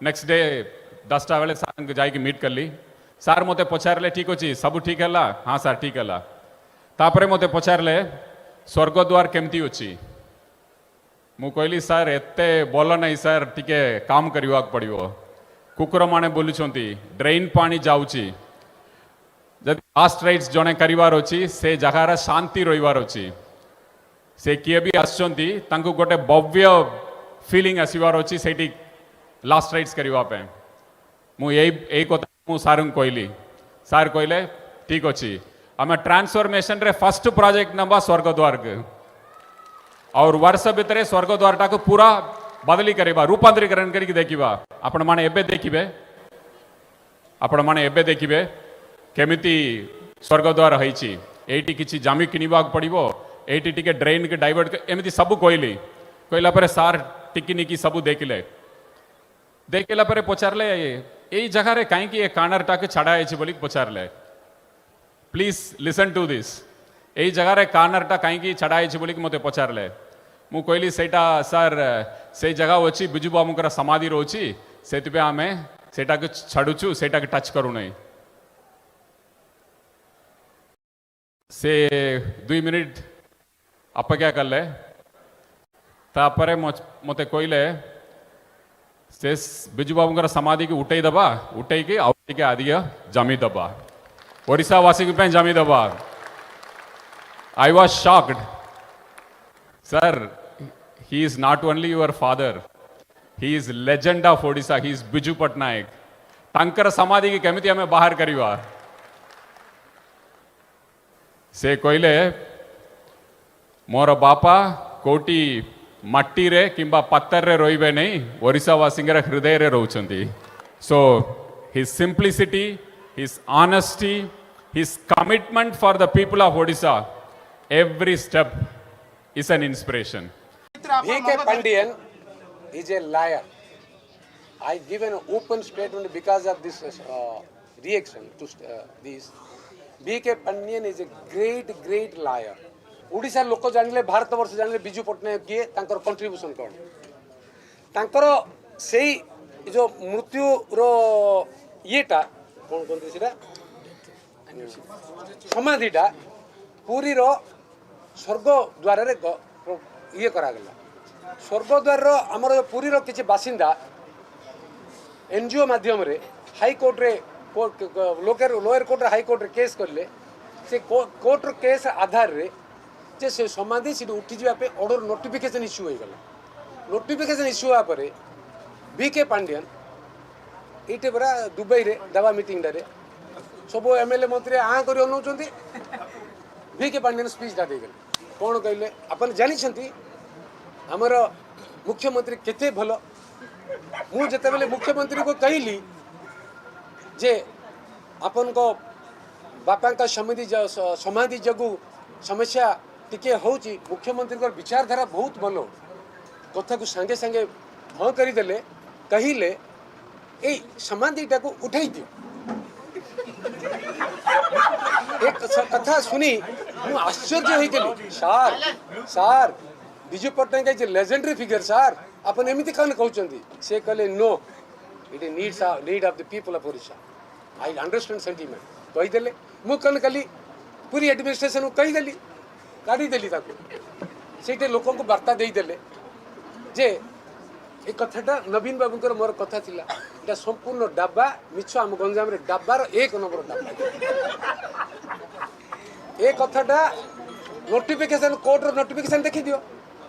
Next day 10टा बेले सार जाकि मीट कली सार मते पचारे ठीक अच्छे सब ठीक है हाँ सार ठीक है तापर मते पचारे स्वर्गद्वार केमती अच्छी मु कहली सार एते भल नहीं सार टिके काम करने पड़ो कुकुर माने बोलुंट ड्रेन पानी जाऊँगी जब लास्ट राइट्स जड़े करार अच्छी से जगार शांति रहीबार अच्छी से किए भी आसुँच गोटे भव्य फीलिंग आसबार अच्छी से लास्ट राइट्स करने मुझे कथा सार कहली सार कहले ठीक अच्छे आम ट्रांसफॉर्मेशन रे फर्स्ट प्रोजेक्ट नवा स्वर्गद्वार और वर्ष भितर स्वर्गद्वार टाक पूरा बदली करवा रूपांतरीकरण करके देखा आपण माने एबे देखिबे केमिति स्वर्गद्वार होईची एटी किछि जमी किनिबा पड़िबो एटी टिके ड्रेन के डाइवर्ट एमती सब कहली कहला पर सार टिकिनिकी सब देखला पर पचारे यही जगह कहीं ये कार्नर टाक छड़ा बोली पचारे प्लीज लिसन टू दिस यही जगह कार्नर टा कहीं छड़ा बोली मत पचारे मु कहली सेटा सार से जगह अच्छी बिजू बाबूर समाधि रोची से आम से छाड़ुचु से टच करू नहीं से 2 मिनिट अपेक्षा कले तापर मते कहले से बिजू बाबूर समाधि की उठे दबा उठे की अधिक जमी दबा ओडिशावासी जमी दबा I was shocked sir he is not only your father he is legend of Odisha he is Biju Pattanaik तांकर समाधि की केमिति हमें बाहर करिवा से कहले मोर बापा कोटी मट्टी रे किंबा पत्थर रे रोइबे नहीं ओडिशावासी हृदय रे रोचंती so his simplicity his honesty his commitment for the people of Odisha every step is an inspiration. V.K. Pandian is a liar. I give an open statement because of this reaction to this. V.K. Pandian is a great liar. Odisha लोक जानिले भारत वर्ष जानिले बिजू पट्टनायक किए तांकर contribution कौन तांकर सेही जो मृत्यु रो येटा कौन कहते सेटा समाधिटा पूरी रो स्वर्गद्वार ये करागला स्वर्गद्वार आमर पुरी रो किछि बासिंदा एनजीओ माध्यम रे हाई कोर्ट रे लोअर कोर्ट रे हाई कोर्ट रे केस करले से कोर्ट रो केस आधार रे जे से समाधि से उठी जावा पे ऑर्डर नोटिफिकेशन इश्यू हो गला नोटिफिकेशन इश्यू हुआ पर V.K. पांडियन इटे बरा दुबई रे दवा मीटिंग रे सब एमएलए मंत्री आ करी अनौचंती V.K. पांडियन स्पीच दा देगले कौन कहले अपन जानी आमर मुख्यमंत्री केते भल मु जेते बेले मुख्यमंत्री को कहली जे अपन को बापा का समाधि जगू समस्या टिके होची मुख्यमंत्री का विचारधारा बहुत भल कथा को संगे संगे हाँ करदेले कहले ए समाधिटा को उठाई दियो एक कथा सुनी मु आश्चर्य होइतली सार बिजू पट्टनायक लेजेंडरी फिगर सार अपन एमिति कन कहउचंदी से कहले no it is need of the people of Odisha I understand sentiment कहि देले मु कन कली पूरी एडमिनिस्ट्रेशन को कहि देली काढी देली ताको सेटे लोकन को वार्ता देई देले जे ए कथाटा नवीन बाबूकर मोर कथा थिला एटा संपूर्ण डाबा मिछ आम गंजाम रे डाबार 1 नंबर डाबा ए कथाटा नोटिफिकेशन कोर्ट रो नोटिफिकेशन देखि दियो